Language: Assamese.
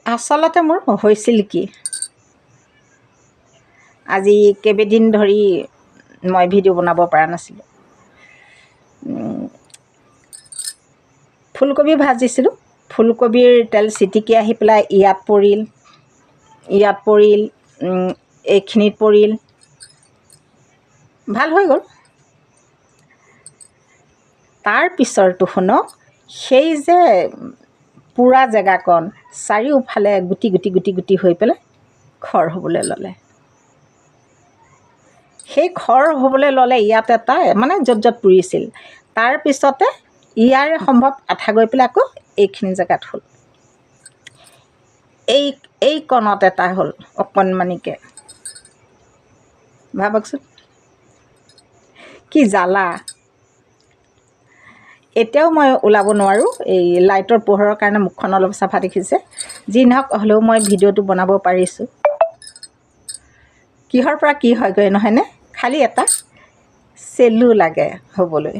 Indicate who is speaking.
Speaker 1: আচলতে মোৰ হৈছিল কি, আজি কেইবাদিন ধৰি মই ভিডিঅ' বনাব পৰা নাছিলোঁ। ফুলকবি ভাজিছিলোঁ, ফুলকবিৰ তেল চিটিকি আহি পেলাই ইয়াত পৰিল, এইখিনিত পৰিল, ভাল হৈ গ'ল। তাৰ পিছৰটো শুনক, সেই যে পোৰা জেগাকণ চাৰিওফালে গুটি গুটি গুটি গুটি হৈ পেলাই খৰ হ'বলৈ ল'লে। সেই খৰ হ'বলৈ ল'লে ইয়াত এটা মানে য'ত য'ত পুৰিছিল, তাৰপিছতে ইয়াৰে সম্ভৱ আঠা গৈ পেলাই আকৌ এইখিনি জেগাত হ'ল, এই কণত এটা হ'ল অকণমানিকৈ। ভাবকচোন কি জ্বালা। এতিয়াও মই ওলাব নোৱাৰোঁ, এই লাইটৰ পোহৰৰ কাৰণে মুখখন অলপ চাফা দেখিছে। যি নহওক হ'লেও মই ভিডিঅ'টো বনাব পাৰিছোঁ। কিহৰ পৰা কি হয়গৈ নহয়নে, খালি এটা চেলু লাগে হ'বলৈ।